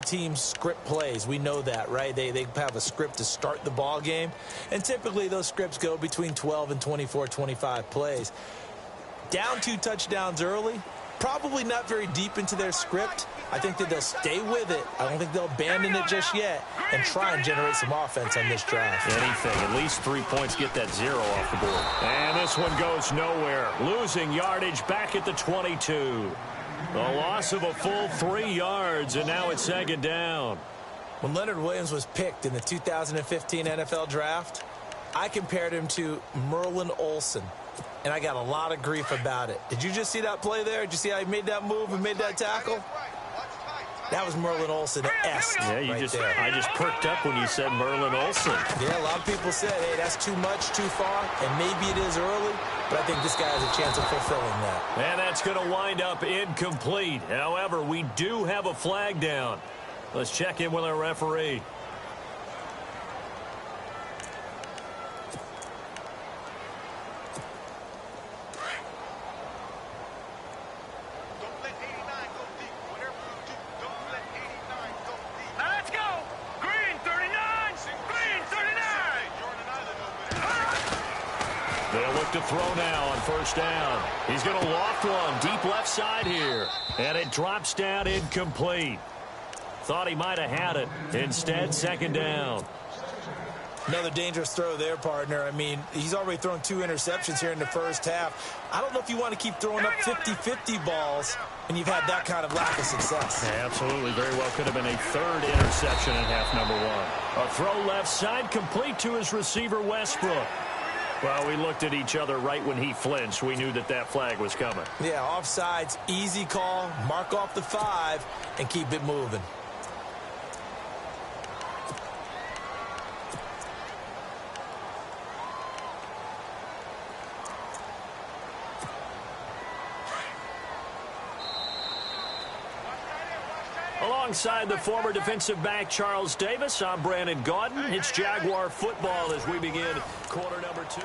teams script plays. We know that, right? They have a script to start the ball game, and typically those scripts go between 12 and 24, 25 plays. Down 2 touchdowns early, probably not very deep into their script. I think that they'll stay with it. I don't think they'll abandon it just yet and try and generate some offense on this drive. Anything. At least 3 points, get that 0 off the board. And this one goes nowhere. Losing yardage back at the 22. A loss of a full 3 yards, and now it's 2nd down. When Leonard Williams was picked in the 2015 NFL Draft, I compared him to Merlin Olsen, and I got a lot of grief about it. Did you just see that play there? Did you see how he made that move and made that tackle? That was Merlin Olsen-esque. Yeah, I just perked up when you said Merlin Olsen. Yeah, a lot of people said, hey, that's too much, too far, and maybe it is early, but I think this guy has a chance of fulfilling that. And that's going to wind up incomplete. However, we do have a flag down. Let's check in with our referee. To throw now on 1st down. He's going to loft one deep left side here. And it drops down incomplete. Thought he might have had it. Instead, 2nd down. Another dangerous throw there, partner. I mean, he's already thrown 2 interceptions here in the first half. I don't know if you want to keep throwing up 50-50 balls when you've had that kind of lack of success. Yeah, absolutely. Very well could have been a 3rd interception in half number 1. A throw left side complete to his receiver, Westbrook. Well, we looked at each other right when he flinched. We knew that that flag was coming. Yeah, offsides, easy call, mark off the 5, and keep it moving. Alongside the former defensive back Charles Davis, I'm Brandon Gaudin. It's Jaguar football as we begin quarter number 2.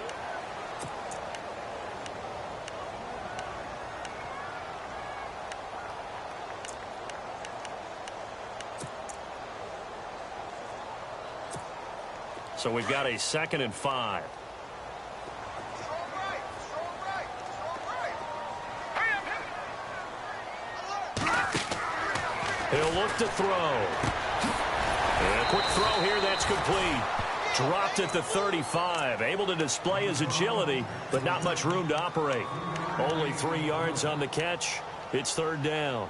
So we've got a 2nd and 5. He'll look to throw. And a quick throw here, that's complete. Dropped at the 35. Able to display his agility, but not much room to operate. Only 3 yards on the catch. It's 3rd down.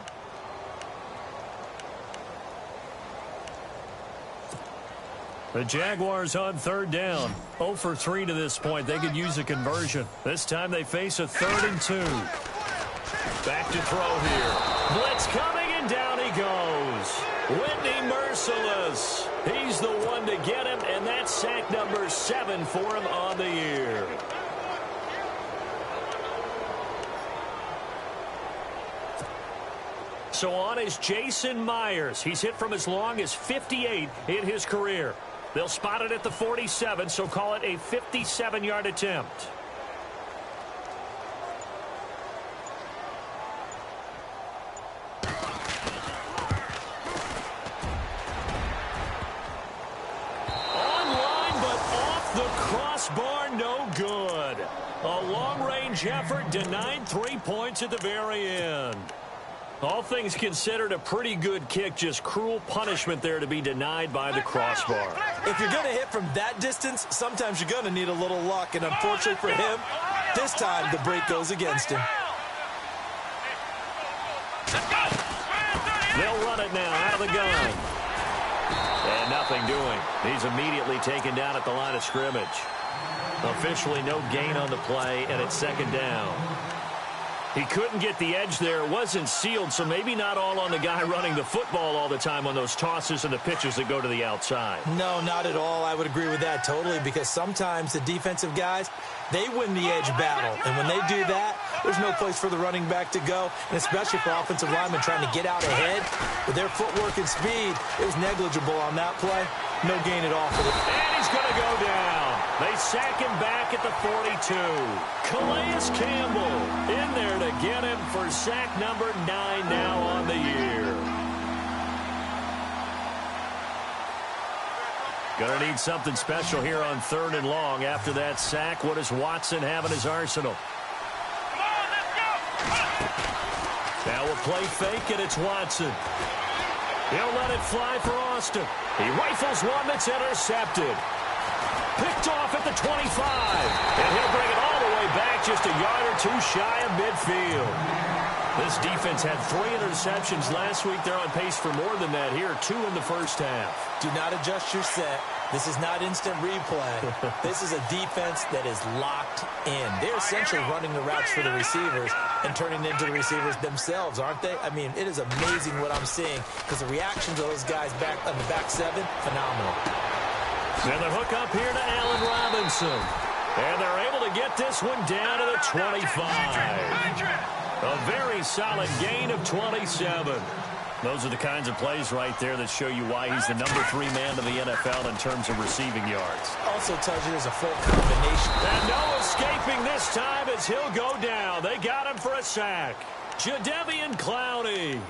The Jaguars on 3rd down. 0 for 3 to this point. They could use a conversion. This time they face a 3rd and 2. Back to throw here. Blitz coming, and down he goes. Whitney Merciless. He's the one to get him, and that's sack number 7 for him on the year. So on is Jason Myers. He's hit from as long as 58 in his career. They'll spot it at the 47, so call it a 57-yard attempt. Online, but off the crossbar, no good. A long-range effort denied 3 points at the very end. All things considered, a pretty good kick, just cruel punishment there to be denied by the crossbar. If you're going to hit from that distance, sometimes you're going to need a little luck, and unfortunately for him, this time the break goes against him. They'll run it now out of the gun. And nothing doing. He's immediately taken down at the line of scrimmage. Officially no gain on the play, and it's 2nd down. He couldn't get the edge there. It wasn't sealed, so maybe not all on the guy running the football all the time on those tosses and the pitches that go to the outside. No, not at all. I would agree with that totally, because sometimes the defensive guys, they win the edge battle. And when they do that, there's no place for the running back to go, and especially for offensive linemen trying to get out ahead. With their footwork and speed, it was negligible on that play. No gain at all for them. And he's going to go down. They sack him back at the 42. Calais Campbell in there to get him for sack number 9 now on the year. Gonna need something special here on 3rd and long. After that sack, what does Watson have in his arsenal? Now a play fake, and it's Watson. He'll let it fly for Austin. He rifles one that's intercepted. Picked off at the 25. And he'll bring it all the way back just a yard or two shy of midfield. This defense had 3 interceptions last week. They're on pace for more than that here. 2 in the first half. Do not adjust your set. This is not instant replay. This is a defense that is locked in. They're essentially running the routes for the receivers and turning into the receivers themselves, aren't they? I mean, it is amazing what I'm seeing because the reaction to those guys back on the back 7, phenomenal. And the hook up here to Allen Robinson. And they're able to get this one down to the 25. A very solid gain of 27. Those are the kinds of plays right there that show you why he's the number 3 man in the NFL in terms of receiving yards. Also tells you there's a full combination. And no escaping this time as he'll go down. They got him for a sack. Jadeveon Clowney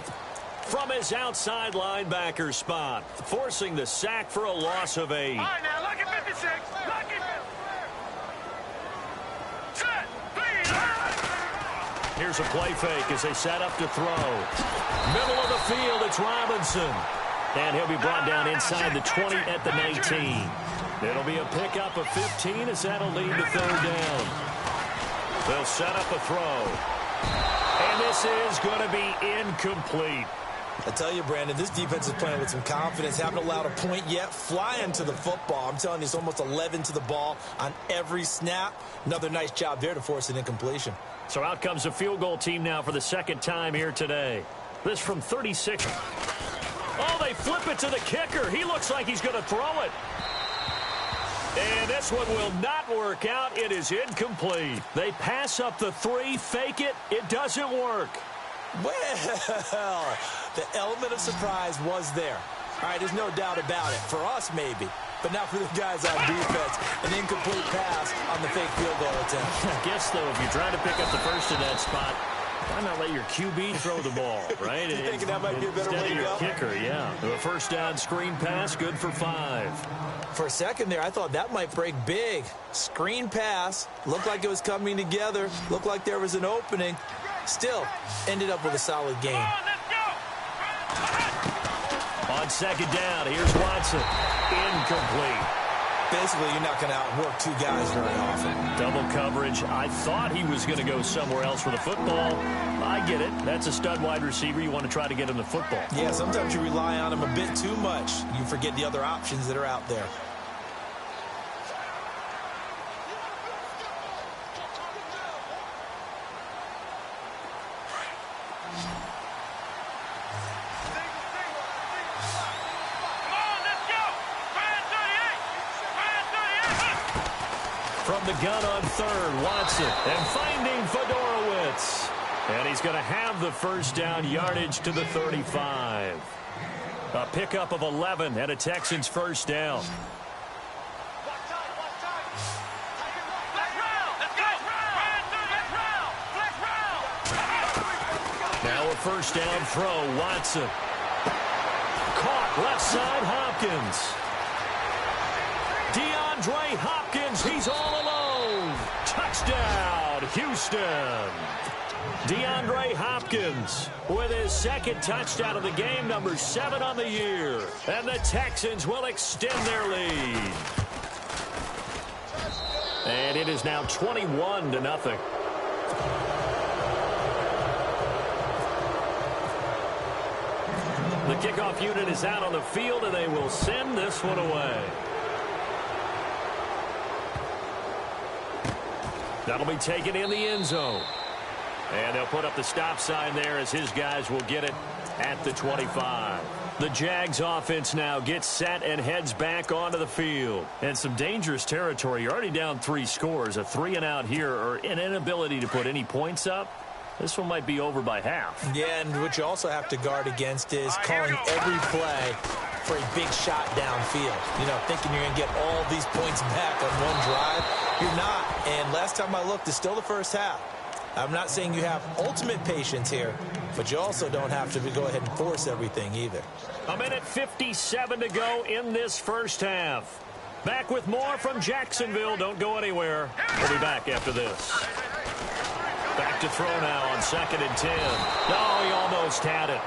from his outside linebacker spot, forcing the sack for a loss of 8. All right, now look at 56. Look at set, please. Here's a play fake as they set up to throw. Middle of the field, it's Robinson. And he'll be brought down inside the 20 at the 19. It'll be a pickup of 15 as that'll lead to 3rd down. They'll set up a throw. And this is going to be incomplete. I tell you, Brandon, this defense is playing with some confidence. Haven't allowed a point yet. Flying to the football. I'm telling you, it's almost 11 to the ball on every snap. Another nice job there to force an incompletion. So out comes the field goal team now for the 2nd time here today. This from 36. Oh, they flip it to the kicker. He looks like he's going to throw it. And this one will not work out. It is incomplete. They pass up the 3, fake it. It doesn't work. Well, the element of surprise was there. All right, there's no doubt about it. For us, maybe. But not for the guys on defense. An incomplete pass on the fake field goal attempt. I guess, though, if you're trying to pick up the first in that spot, why not let your QB throw the ball, right? You thinking that might be a better way to go? Kicker, yeah. A 1st down screen pass, good for 5. For a second there, I thought that might break big. Screen pass. Looked like it was coming together. Looked like there was an opening. Still, ended up with a solid game. On 2nd down, here's Watson. Incomplete. Basically, you're not going to outwork 2 guys very often. Double coverage. I thought he was going to go somewhere else for the football. I get it. That's a stud wide receiver. You want to try to get him the football. Yeah, sometimes you rely on him a bit too much. You forget the other options that are out there. From the gun on 3rd, Watson, and finding Fedorowicz. And he's going to have the 1st down, yardage to the 35. A pickup of 11 and a Texans 1st down. Now a 1st down throw, Watson. Caught left side, Hopkins. DeAndre Hopkins, he's all alone. Touchdown, Houston. DeAndre Hopkins with his 2nd touchdown of the game, number 7 on the year. And the Texans will extend their lead. And it is now 21-0. The kickoff unit is out on the field, and they will send this one away. That'll be taken in the end zone. And they'll put up the stop sign there as his guys will get it at the 25. The Jags offense now gets set and heads back onto the field. And some dangerous territory. You're already down 3 scores. A 3-and-out here or an inability to put any points up. This one might be over by half. Yeah, and what you also have to guard against is calling every play for a big shot downfield. You know, thinking you're going to get all these points back on one drive. You're not. And last time I looked, it's still the first half. I'm not saying you have ultimate patience here, but you also don't have to go ahead and force everything either. 1:57 to go in this first half. Back with more from Jacksonville. Don't go anywhere. We'll be back after this. Back to throw now on 2nd and 10. Oh, he almost had it.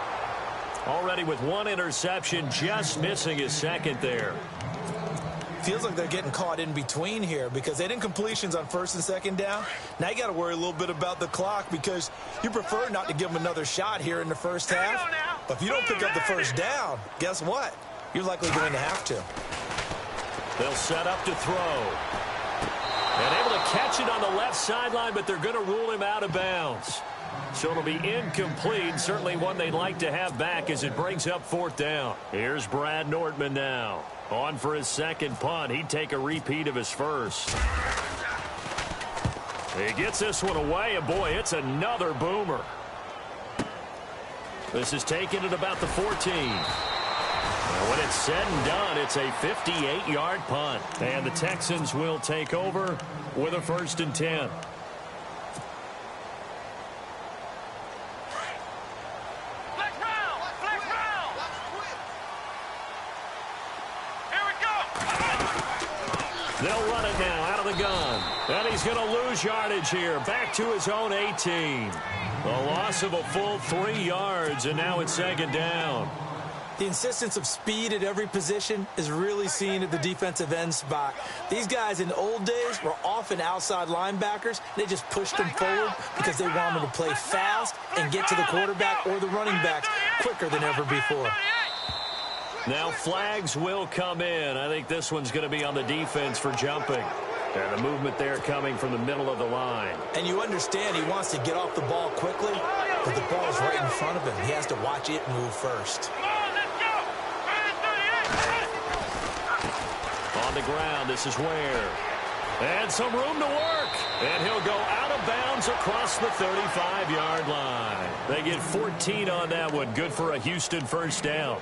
Already with one interception, just missing his second there. Feels like they're getting caught in between here because they didn't completions on 1st and 2nd down. Now you got to worry a little bit about the clock because you prefer not to give them another shot here in the first half. But if you don't pick up the first down, guess what? You're likely going to have to. They'll set up to throw. And able to catch it on the left sideline, but they're going to rule him out of bounds. So it'll be incomplete. Certainly one they'd like to have back as it brings up 4th down. Here's Brad Nordman now. On for his second punt. He'd take a repeat of his first. He gets this one away, and boy, it's another boomer. This is taken at about the 14. And when it's said and done, it's a 58-yard punt. And the Texans will take over with a 1st and 10. They'll run it now out of the gun. And he's going to lose yardage here. Back to his own 18. A loss of a full 3 yards, and now it's 2nd down. The insistence of speed at every position is really seen at the defensive end spot. These guys in the old days were often outside linebackers. They just pushed them forward because they wanted to play fast and get to the quarterback or the running backs quicker than ever before. Now flags will come in. I think this one's going to be on the defense for jumping. And the movement there coming from the middle of the line. And you understand he wants to get off the ball quickly, but the ball's right in front of him. He has to watch it move first. On the ground, this is Ware. And some room to work. And he'll go out of bounds across the 35-yard line. They get 14 on that one. Good for a Houston 1st down.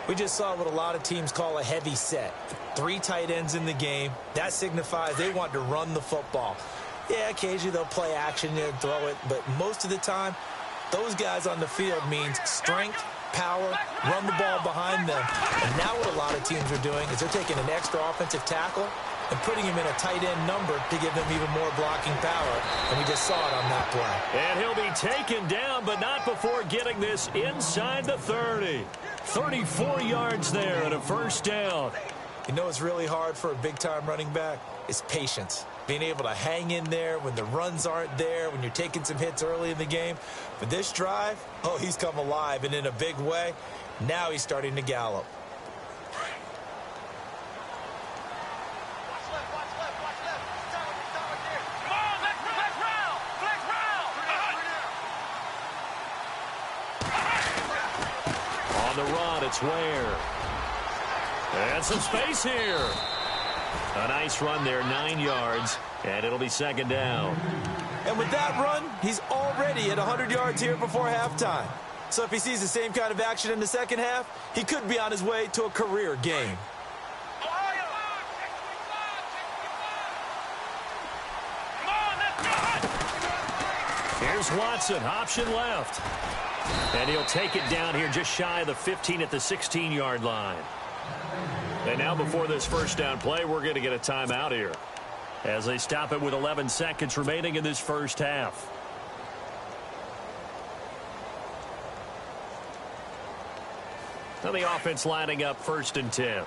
We just saw what a lot of teams call a heavy set. 3 tight ends in the game. That signifies they want to run the football. Yeah, occasionally they'll play action and throw it, but most of the time, those guys on the field means strength, power, run the ball behind them. And now what a lot of teams are doing is they're taking an extra offensive tackle and putting him in a tight end number to give them even more blocking power. And we just saw it on that play. And he'll be taken down, but not before getting this inside the 30. 34 yards there and a 1st down. You know it's really hard for a big-time running back? It's patience. Being able to hang in there when the runs aren't there, when you're taking some hits early in the game. But this drive, oh, he's come alive and in a big way. Now he's starting to gallop. On the run, it's Ware. And some space here. A nice run there, 9 yards, and it'll be 2nd down. And with that run, he's already at 100 yards here before halftime. So if he sees the same kind of action in the second half, he could be on his way to a career game. Here's Watson, option left. And he'll take it down here just shy of the 15 at the 16-yard line. And now before this 1st down play, we're going to get a timeout here as they stop it with 11 seconds remaining in this first half. Now the offense lining up 1st and 10.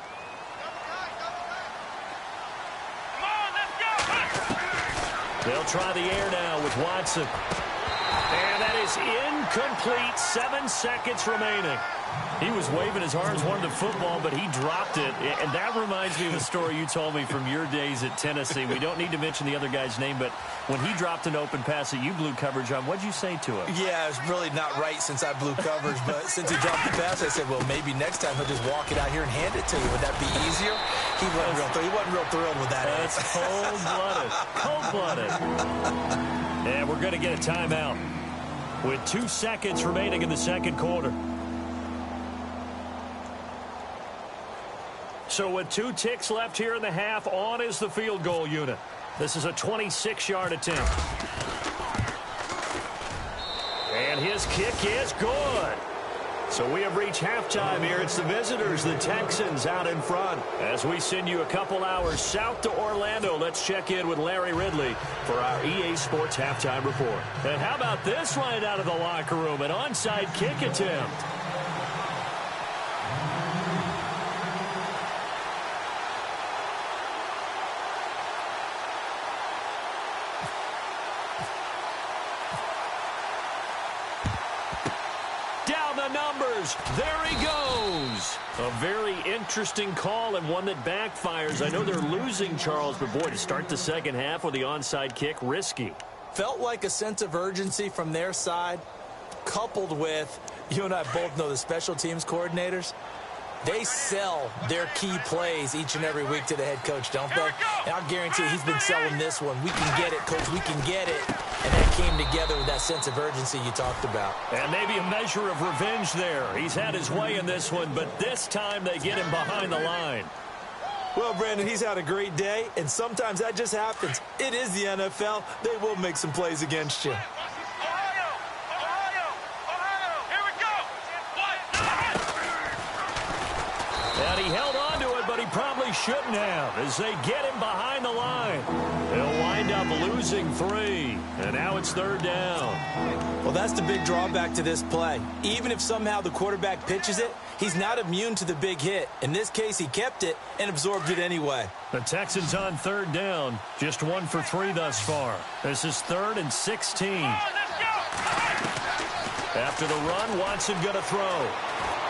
They'll try the air now with Watson. And that is incomplete. 7 seconds remaining. He was waving his arms, wanted the football, but he dropped it. And that reminds me of a story you told me from your days at Tennessee. We don't need to mention the other guy's name, but when he dropped an open pass that you blew coverage on, what'd you say to him? Yeah, it's really not right since I blew coverage, but since he dropped the pass, I said, well, maybe next time he'll just walk it out here and hand it to you. Would that be easier? He wasn't real thrilled with that. That's cold-blooded. Cold-blooded. And we're going to get a timeout with 2 seconds remaining in the second quarter. So with 2 ticks left here in the half, on is the field goal unit. This is a 26-yard attempt. his kick is good. So we have reached halftime here. It's the visitors, the Texans, out in front. As we send you a couple hours south to Orlando, let's check in with Larry Ridley for our EA Sports Halftime Report. And how about this right out of the locker room? An onside kick attempt. Numbers. There he goes. A very interesting call and one that backfires. I know they're losing, Charles, but boy, to start the second half with the onside kick, risky. Felt like a sense of urgency from their side, coupled with, you and I both know the special teams coordinators, they sell their key plays each and every week to the head coach, don't they? And I guarantee he's been selling this one. We can get it, coach. We can get it. And that came together with that sense of urgency you talked about. And maybe a measure of revenge there. He's had his way in this one, but this time they get him behind the line. Well, Brandon, he's had a great day, and sometimes that just happens. It is the NFL. They will make some plays against you. And he held on to it, but he probably shouldn't have as they get him behind the line. They'll wind up losing 3, and now it's third down. Well, that's the big drawback to this play. Even if somehow the quarterback pitches it, he's not immune to the big hit. In this case, he kept it and absorbed it anyway. The Texans on third down, just 1 for 3 thus far. This is 3rd and 16. After the run, Watson going to throw.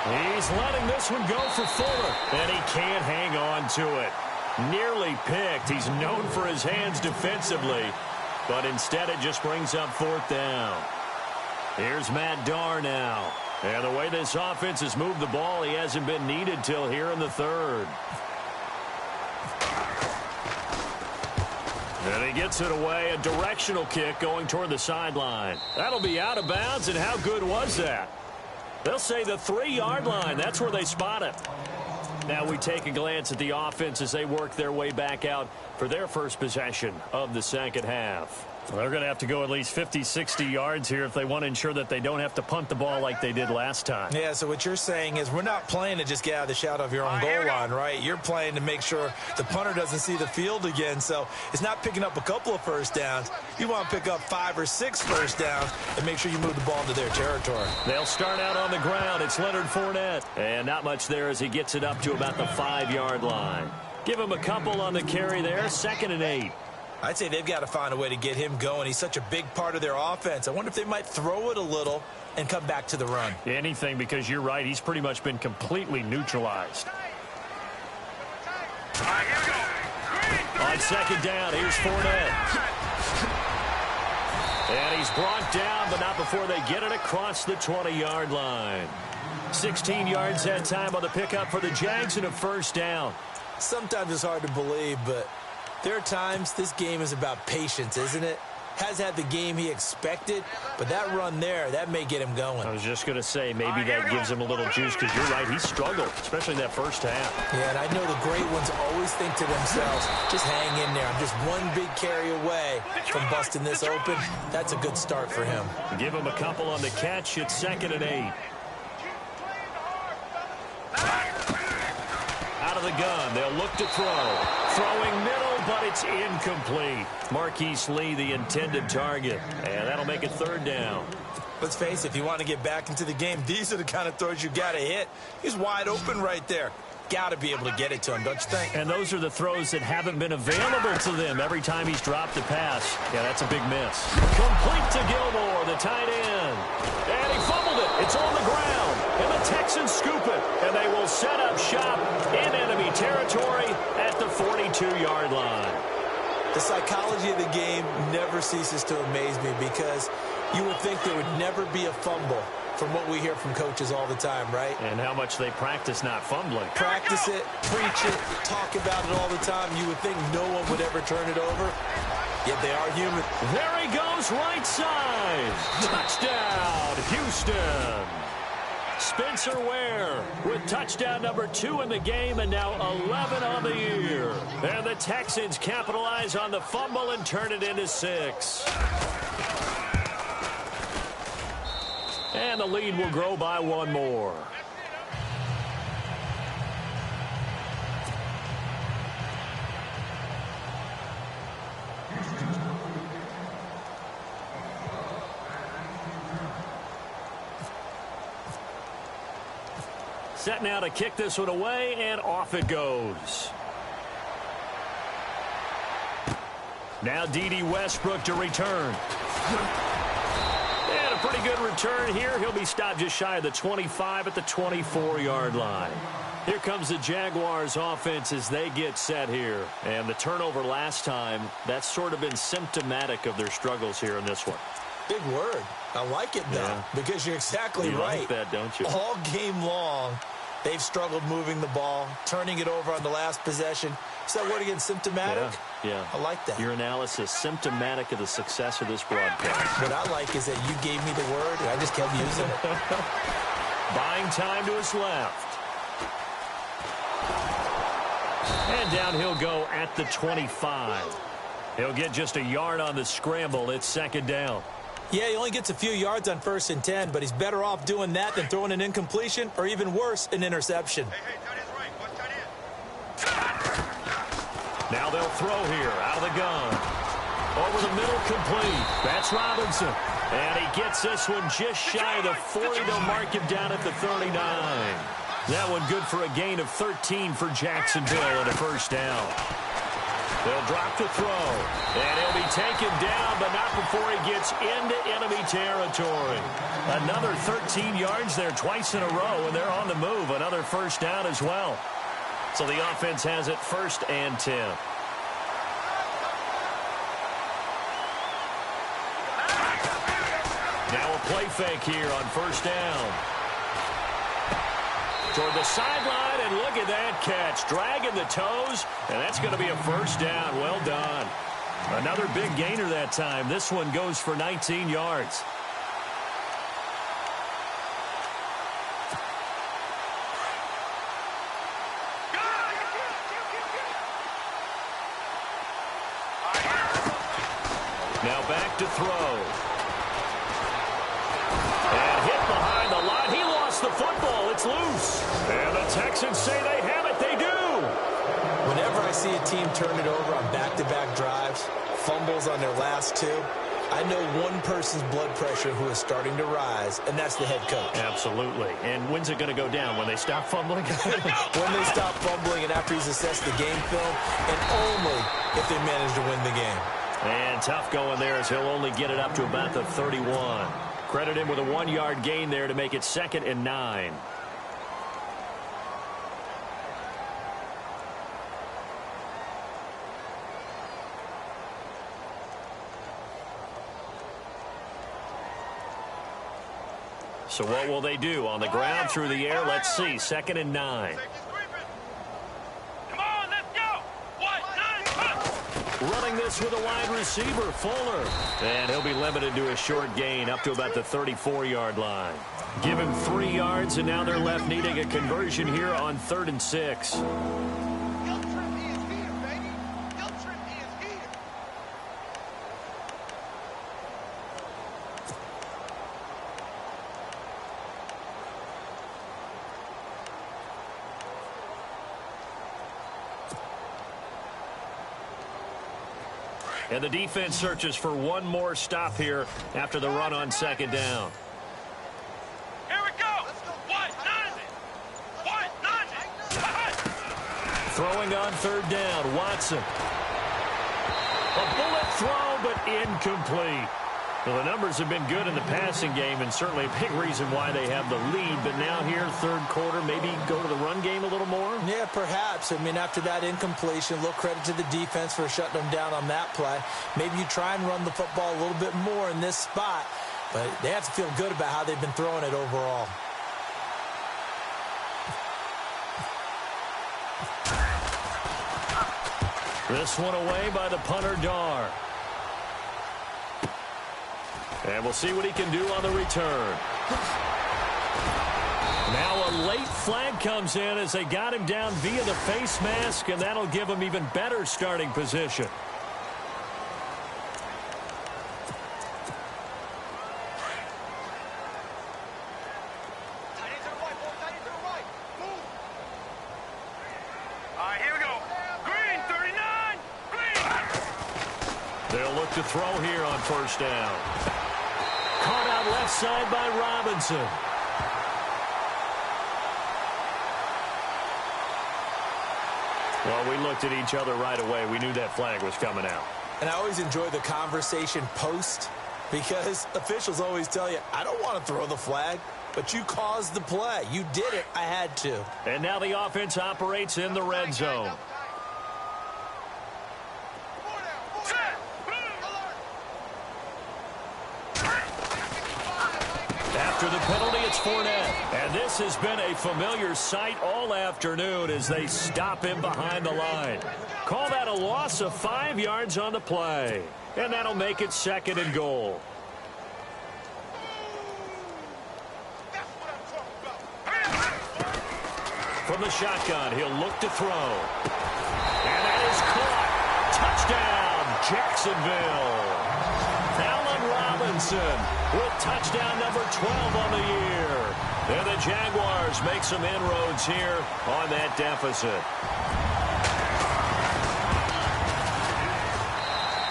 He's letting this one go for Fuller, and he can't hang on to it. Nearly picked. He's known for his hands defensively, but instead it just brings up 4th down. Here's Matt Darr now. And the way this offense has moved the ball, he hasn't been needed till here in the 3rd. And he gets it away, a directional kick going toward the sideline. That'll be out of bounds, and how good was that? They'll say the 3-yard line. That's where they spot it. Now we take a glance at the offense as they work their way back out for their first possession of the second half. Well, they're going to have to go at least 50, 60 yards here if they want to ensure that they don't have to punt the ball like they did last time. Yeah, so what you're saying is we're not playing to just get out of the shadow of your own goal line, right? You're playing to make sure the punter doesn't see the field again. So it's not picking up a couple of first downs. You want to pick up 5 or 6 first downs and make sure you move the ball into their territory. They'll start out on the ground. It's Leonard Fournette. And not much there as he gets it up to about the 5-yard line. Give him a couple on the carry there. 2nd and 8. I'd say they've got to find a way to get him going. He's such a big part of their offense. I wonder if they might throw it a little and come back to the run. Anything, because you're right. He's pretty much been completely neutralized. On 2nd down, here's Fournette. And he's brought down, but not before they get it across the 20-yard line. 16 yards that time on the pickup for the Jags and a first down. Sometimes it's hard to believe, but there are times this game is about patience, isn't it? Has had the game he expected, but that run there, that may get him going. I was just going to say, maybe that gives him a little juice, because you're right, he struggled, especially in that first half. Yeah, and I know the great ones always think to themselves, just hang in there. I'm just one big carry away from busting this open. That's a good start for him. Give him a couple on the catch. It's 2nd and 8. Out of the gun, they'll look to throw. Throwing middle, but it's incomplete. Marquise Lee, the intended target. And that'll make it 3rd down. Let's face it, if you want to get back into the game, these are the kind of throws you got to hit. He's wide open right there. Got to be able to get it to him, don't you think? And those are the throws that haven't been available to them every time he's dropped a pass. Yeah, that's a big miss. Complete to Gilmore, the tight end. And he fumbled it. It's on the ground. And the Texans scoop it. And they will set up shop in enemy territory at the 42-yard line. The psychology of the game never ceases to amaze me because you would think there would never be a fumble from what we hear from coaches all the time, right? And how much they practice not fumbling. Practice it, preach it, talk about it all the time. You would think no one would ever turn it over, yet they are human. There he goes, right side. Touchdown, Houston. Spencer Ware with touchdown number 2 in the game and now 11 on the year. And the Texans capitalize on the fumble and turn it into 6. And the lead will grow by one more. Set now to kick this one away, and off it goes. Now D.D. Westbrook to return. And a pretty good return here. He'll be stopped just shy of the 25 at the 24-yard line. Here comes the Jaguars offense as they get set here. And the turnover last time, that's sort of been symptomatic of their struggles here in this one. Big word. I like it, though, because you're exactly right. You like that, don't you? All game long, they've struggled moving the ball, turning it over on the last possession. Is that word again, symptomatic? Yeah. I like that. Your analysis, symptomatic of the success of this broadcast. What I like is that you gave me the word, and I just kept using it. Buying time to his left. And down he'll go at the 25. He'll get just a yard on the scramble. It's second down. Yeah, he only gets a few yards on 1st and 10, but he's better off doing that than throwing an incompletion or even worse, an interception. Now they'll throw here out of the gun. Over the middle, complete. That's Robinson. And he gets this one just shy of the 40. They'll mark him down at the 39. That one good for a gain of 13 for Jacksonville and a first down. They'll drop the throw. And he'll be taken down, but not before he gets into enemy territory. Another 13 yards there twice in a row, and they're on the move. Another first down as well. So the offense has it 1st and 10. Now a play fake here on 1st down. Toward the sideline, and look at that catch. Dragging the toes, and that's going to be a first down. Well done. Another big gainer that time. This one goes for 19 yards. Now back to throw. And hit behind the line. He lost the football. It's loose. And the Texans say they have it. They do. Whenever I see a team turn it over on back-to-back drives, fumbles on their last two, I know one person's blood pressure who is starting to rise, and that's the head coach. Absolutely. And when's it going to go down? When they stop fumbling? When they stop fumbling and after he's assessed the game film, and only if they manage to win the game. And tough going there as he'll only get it up to about the 31. Credit him with a 1-yard gain there to make it 2nd and 9. So what will they do? On the ground, through the air, let's see. 2nd and 9. Come on, let's go. 1, 9, Running this with a wide receiver, Fuller. And he'll be limited to a short gain up to about the 34-yard line. Give him 3 yards, and now they're left needing a conversion here on 3rd and 6. And the defense searches for one more stop here after the run on 2nd down. Here we go. 1, 9, Throwing on 3rd down, Watson. A bullet throw, but incomplete. Well, the numbers have been good in the passing game, and certainly a big reason why they have the lead. But now here, 3rd quarter, maybe go to the run game a little more? Yeah, perhaps. I mean, after that incompletion, a little credit to the defense for shutting them down on that play. Maybe you try and run the football a little bit more in this spot. But they have to feel good about how they've been throwing it overall. This one away by the punter, Dar. And we'll see what he can do on the return. Now a late flag comes in as they got him down via the face mask, and that'll give him even better starting position. They'll look to throw here on first down. Caught out left side by Robinson. Well, we looked at each other right away. We knew that flag was coming out. And I always enjoy the conversation post because officials always tell you, I don't want to throw the flag, but you caused the play. You did it. I had to. And now the offense operates in the red zone. After the penalty, it's Fournette. And this has been a familiar sight all afternoon as they stop him behind the line. Call that a loss of 5 yards on the play. And that'll make it 2nd and goal. From the shotgun, he'll look to throw. And that is caught. Touchdown, Jacksonville. Allen Robinson with touchdown number 12 on the year. And the Jaguars make some inroads here on that deficit.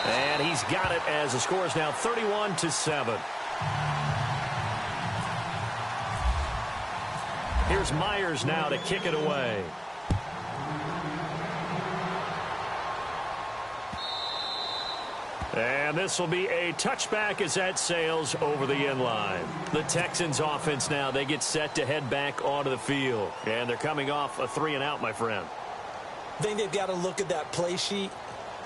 And he's got it as the score is now 31-7. Here's Myers now to kick it away. And this will be a touchback as that sails over the end line. The Texans offense now, they get set to head back onto the field. And they're coming off a 3-and-out, my friend. I think they've got to look at that play sheet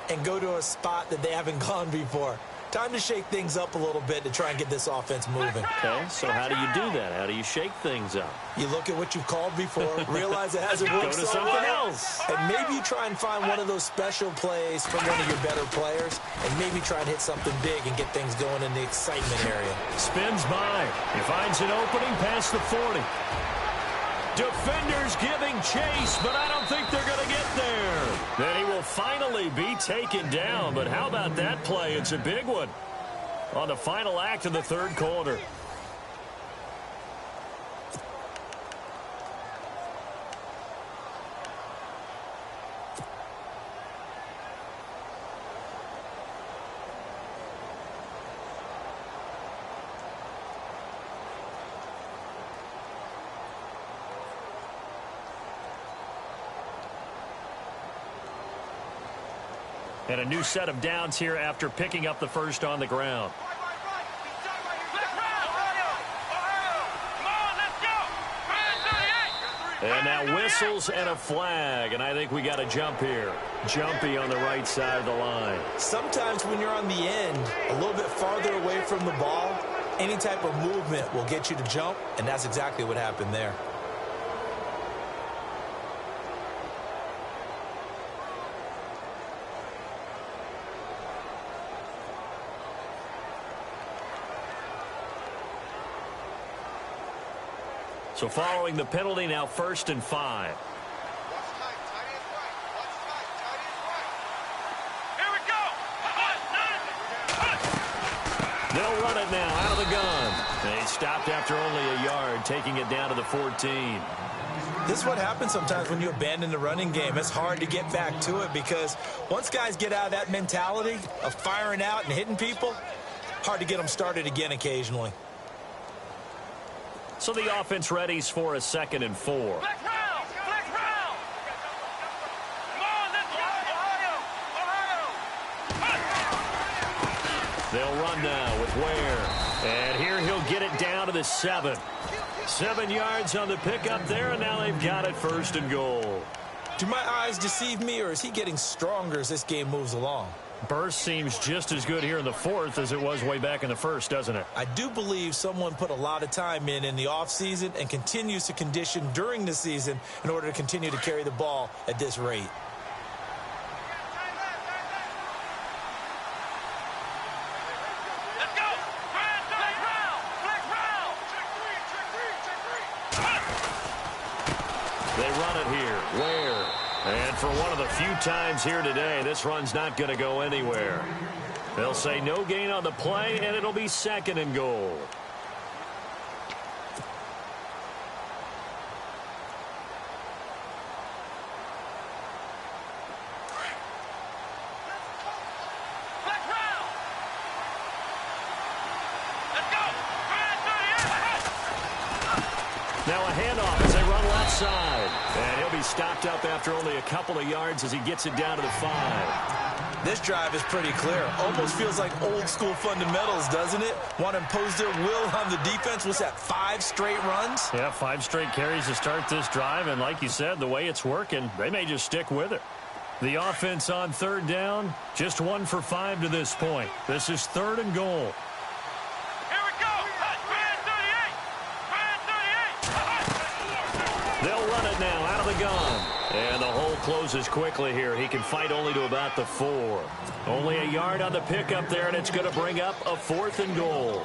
and go to a spot that they haven't gone before. Time to shake things up a little bit to try and get this offense moving. Okay, so how do you do that? How do you shake things up? You look at what you've called before, realize it hasn't worked Go to so something well, else. and maybe you try and find one of those special plays from one of your better players, and maybe try and hit something big and get things going in the excitement area. Spins by. He finds an opening past the 40. Defenders giving chase, but I don't think they're going to get there. Then he will finally be taken down, but how about that play? It's a big one on the final act of the third quarter. And a new set of downs here after picking up the first on the ground. And now whistles and a flag, and I think we got a jump here. Jumpy on the right side of the line. Sometimes when you're on the end, a little bit farther away from the ball, any type of movement will get you to jump, and that's exactly what happened there. So following the penalty, now 1st and 5. Here we go. They'll run it now out of the gun. They stopped after only a yard, taking it down to the 14. This is what happens sometimes when you abandon the running game. It's hard to get back to it because once guys get out of that mentality of firing out and hitting people, hard to get them started again occasionally. So the offense readies for a 2nd and 4. Flex round. Flex round. Come on, let's go. They'll run now with Ware. And here he'll get it down to the 7. 7 yards on the pickup there, and now they've got it 1st and goal. Do my eyes deceive me, or is he getting stronger as this game moves along? Burst seems just as good here in the 4th as it was way back in the 1st, doesn't it? I do believe someone put a lot of time in the offseason and continues to condition during the season in order to continue to carry the ball at this rate. Let's go. Flex round. Flex round. They run it here. Ware. And for one of the few times here today, this run's not going to go anywhere. They'll say no gain on the play, and it'll be 2nd and goal. Flex round. stopped up after only a couple of yards as he gets it down to the 5. This drive is pretty clear. Almost feels like old school fundamentals, doesn't it? Want to impose their will on the defense. What's that, 5 straight runs? Yeah, 5 straight carries to start this drive, and like you said, the way it's working, they may just stick with it. The offense on third down, just 1 for 5 to this point. This is 3rd and goal. Here we go. Grand 38. They'll run it now out of the gun. And the hole closes quickly here. He can fight only to about the 4. Only a yard on the pickup there, and it's going to bring up a 4th and goal.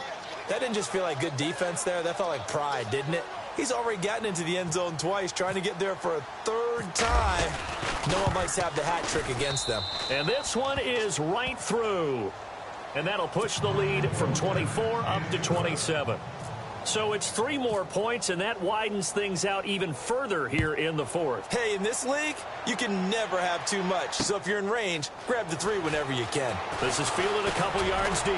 That didn't just feel like good defense there. That felt like pride, didn't it? He's already gotten into the end zone twice, trying to get there for a 3rd time. No one likes to have the hat trick against them. And this one is right through. And that'll push the lead from 24 up to 27. So it's 3 more points, and that widens things out even further here in the 4th. Hey, in this league, you can never have too much. So if you're in range, grab the 3 whenever you can. This is fielded a couple yards deep.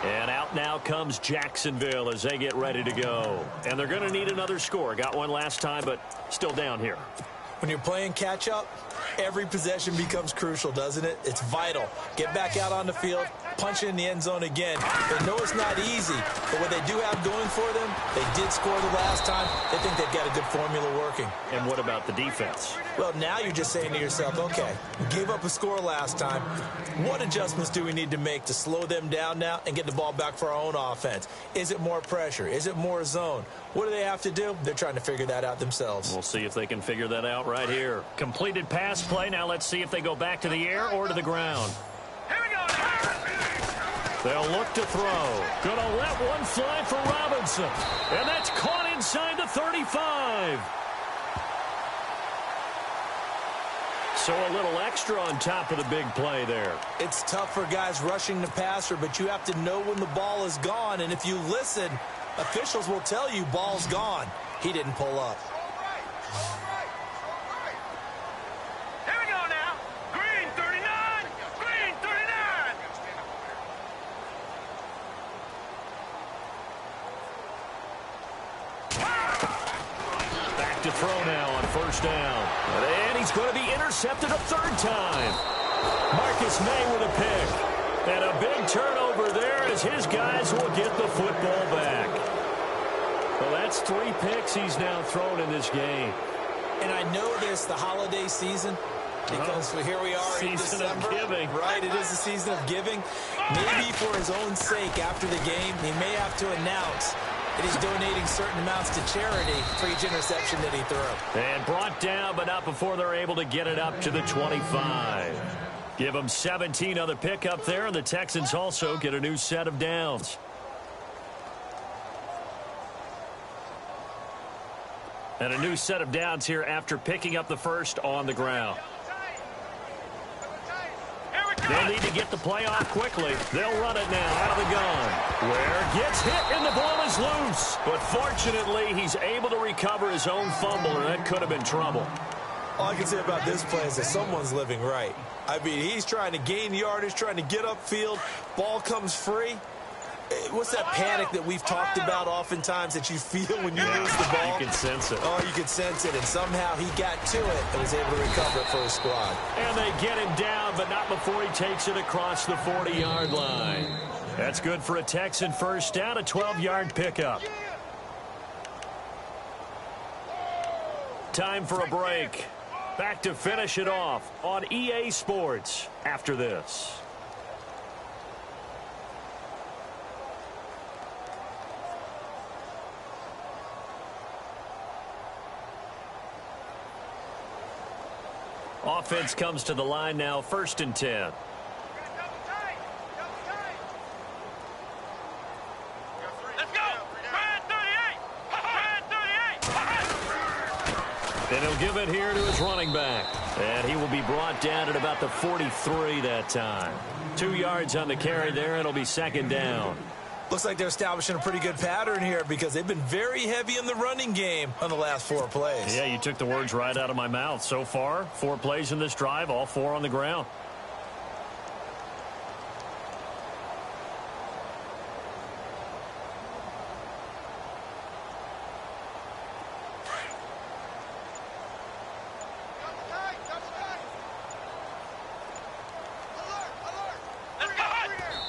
And out now comes Jacksonville as they get ready to go. And they're going to need another score. Got one last time, but still down here. When you're playing catch-up, every possession becomes crucial, doesn't it? It's vital. Get back out on the field, punch it in the end zone again. They know it's not easy, but what they do have going for them, they did score the last time. They think they've got a good formula working. And what about the defense? Well, now you're just saying to yourself, okay, we gave up a score last time. What adjustments do we need to make to slow them down now and get the ball back for our own offense? Is it more pressure? Is it more zone? What do they have to do? They're trying to figure that out themselves. We'll see if they can figure that out right here. Completed pass play. Now let's see if they go back to the air or to the ground. Here we go. They'll look to throw. Gonna let one fly for Robinson. And that's caught inside the 35. So a little extra on top of the big play there. It's tough for guys rushing the passer, but you have to know when the ball is gone. And if you listen, officials will tell you ball's gone. He didn't pull up. Here we go now. Green 39. Green 39. Back to throw now on 1st down. And he's going to be intercepted a 3rd time. Marcus May with a pick. And a big turnover there as his guys will get the football back. Well, that's 3 picks he's now thrown in this game. And I know this, the holiday season, because here we are in December. Season of giving. Right, it is the season of giving. Maybe for his own sake after the game, he may have to announce that he's donating certain amounts to charity for each interception that he threw. And brought down, but not before they're able to get it up to the 25. Give them 17 on the pickup there, and the Texans also get a new set of downs. And a new set of downs here after picking up the first on the ground. They'll need to get the play off quickly. They'll run it now out of the gun. Ware gets hit, and the ball is loose. But fortunately, he's able to recover his own fumble, and that could have been trouble. All I can say about this play is that someone's living right. I mean, he's trying to gain yardage, trying to get upfield. Ball comes free. What's that panic that we've talked about oftentimes that you feel when you lose the ball? You can sense it. Oh, you can sense it. And somehow he got to it and was able to recover it for his squad. And they get him down, but not before he takes it across the 40-yard line. That's good for a Texan first down, a 12-yard pickup. Time for a break. Back to finish it off on EA Sports after this. Offense comes to the line now, 1st and 10. Let's go. Grand 38. Grand 38. And he'll give it here to his running back. And he will be brought down at about the 43 that time. 2 yards on the carry there. It'll be 2nd down. Looks like they're establishing a pretty good pattern here because they've been very heavy in the running game on the last 4 plays. Yeah, you took the words right out of my mouth. So far, 4 plays in this drive, all 4 on the ground.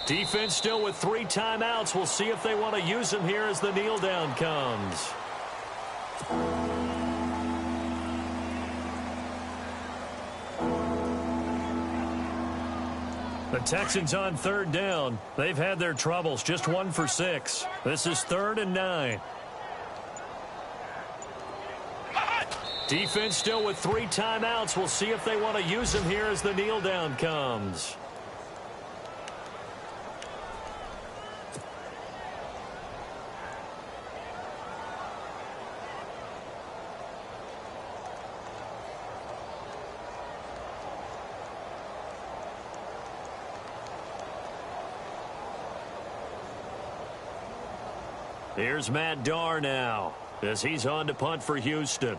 Defense still with 3 timeouts. We'll see if they want to use them here as the kneel down comes. The Texans on 3rd down. They've had their troubles, just 1 for 6. This is 3rd and 9. Defense still with 3 timeouts. We'll see if they want to use them here as the kneel down comes. Here's Matt Darr now as he's on to punt for Houston.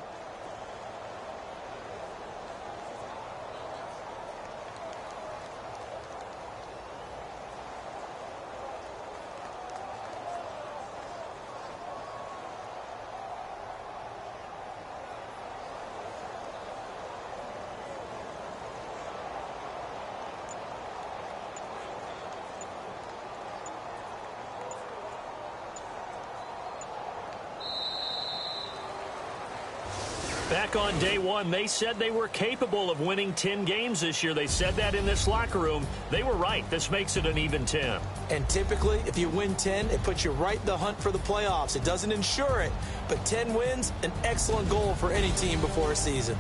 Back on day 1, they said they were capable of winning 10 games this year. They said that in this locker room. They were right. This makes it an even 10. And typically, if you win 10, it puts you right in the hunt for the playoffs. It doesn't ensure it, but 10 wins, an excellent goal for any team before a season.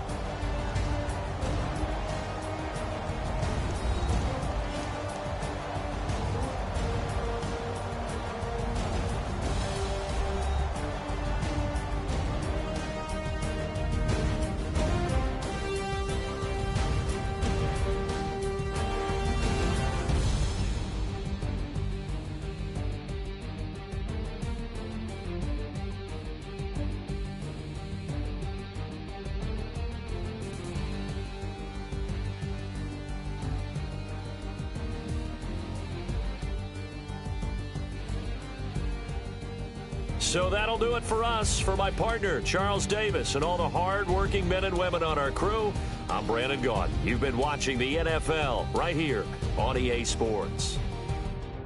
So that'll do it for us. For my partner, Charles Davis, and all the hard-working men and women on our crew, I'm Brandon Gaudin. You've been watching the NFL right here on EA Sports.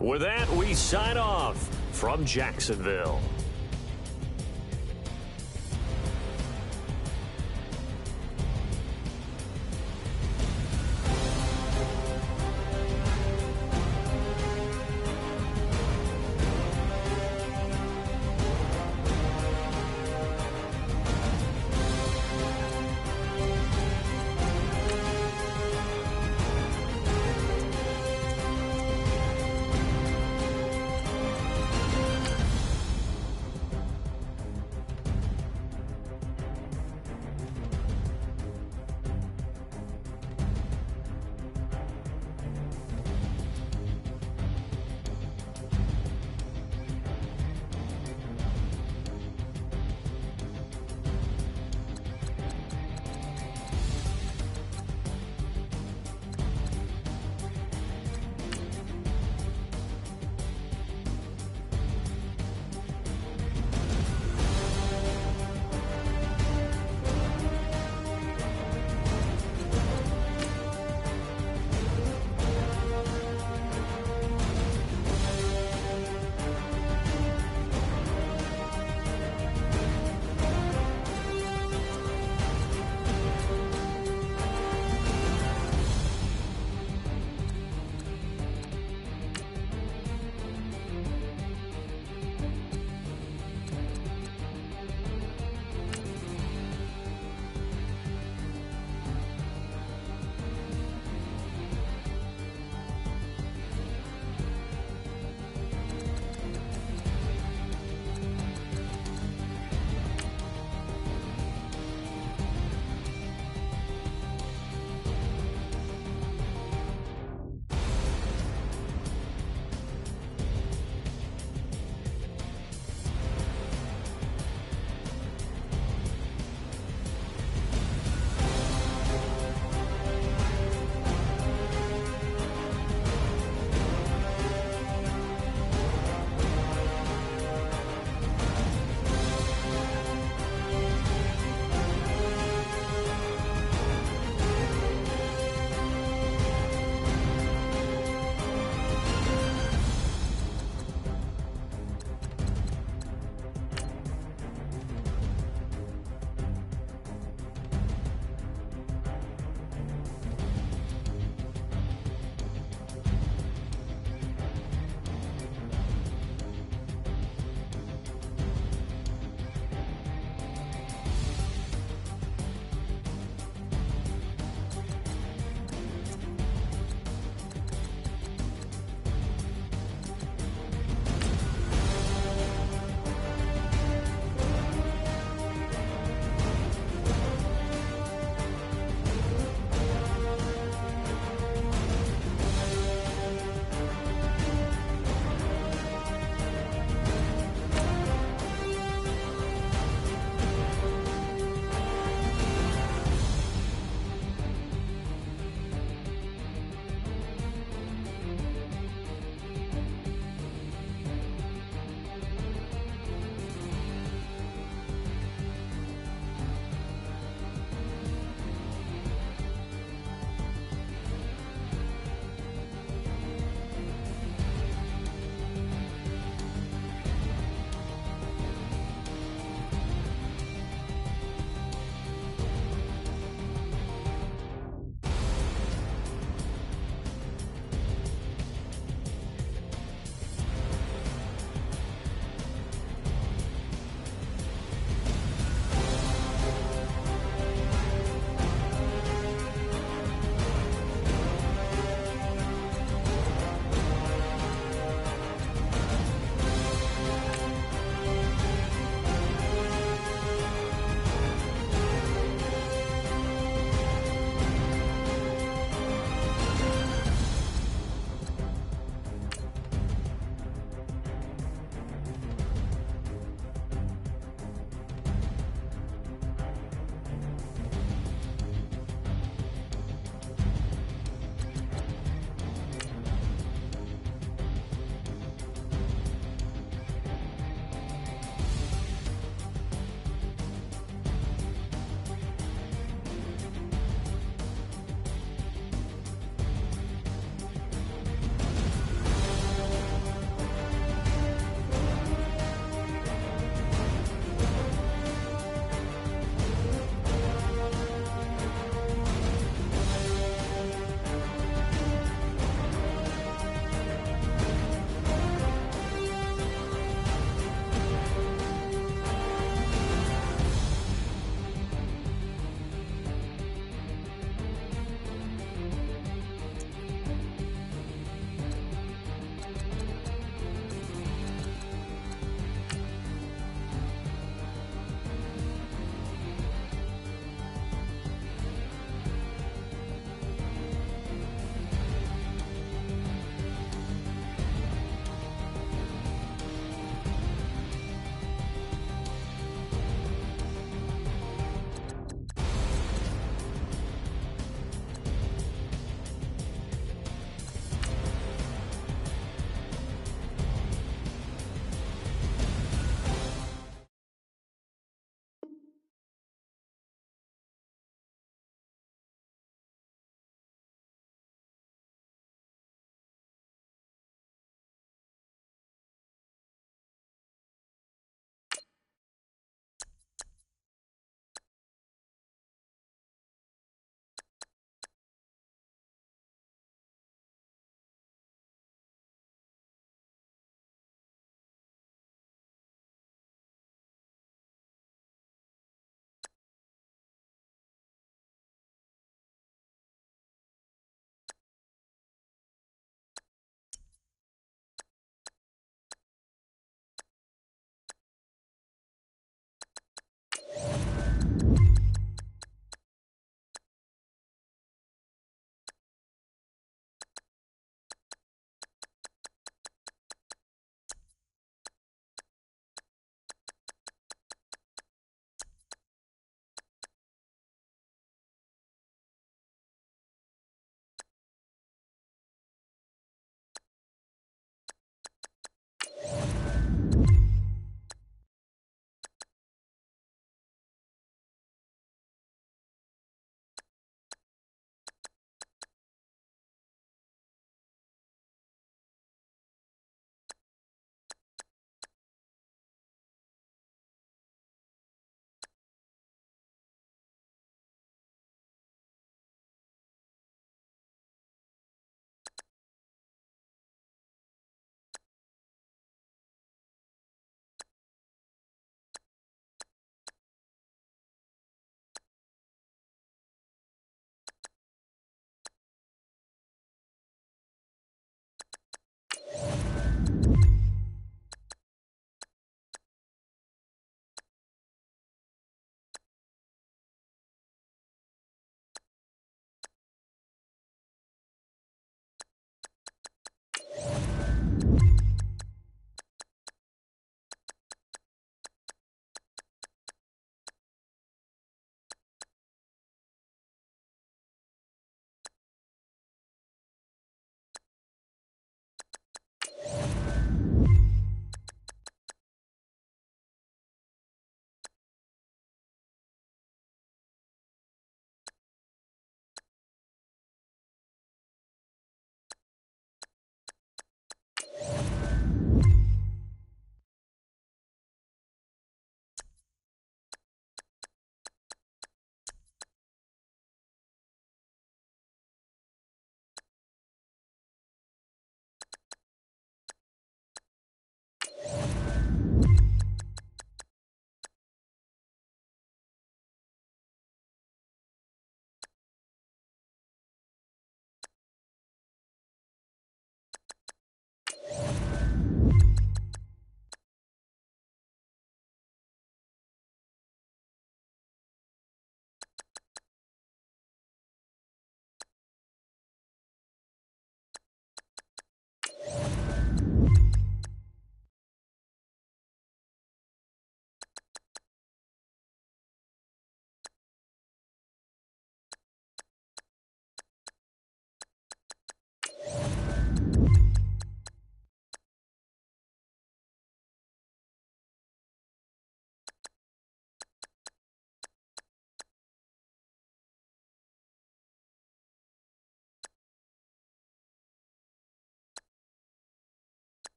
With that, we sign off from Jacksonville.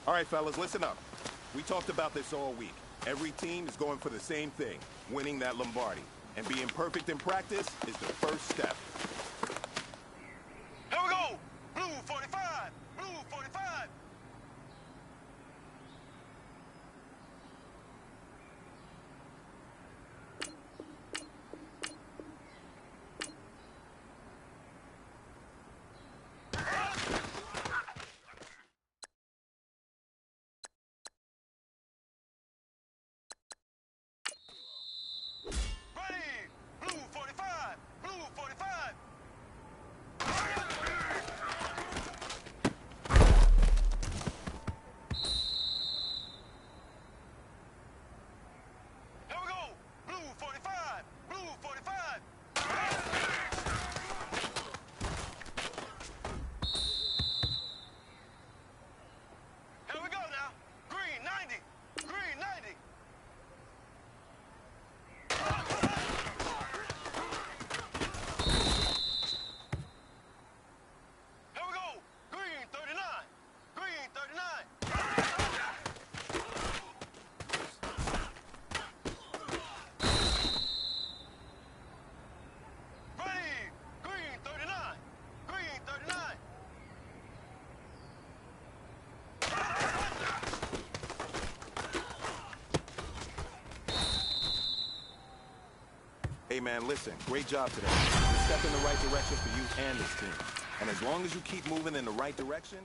All right, fellas, listen up. We talked about this all week. Every team is going for the same thing, winning that Lombardi. And being perfect in practice is the first step. Here we go! Blue 45! Blue 45! Ready! Blue 45! Blue 45! Here we go! Blue 45! Blue 45! Here we go now! Green 90! Green 90! Here we go! Green 39! Green 39! Ready! Green 39! Green 39! Hey, man, listen, great job today. You stepped in the right direction for you and this team. And as long as you keep moving in the right direction,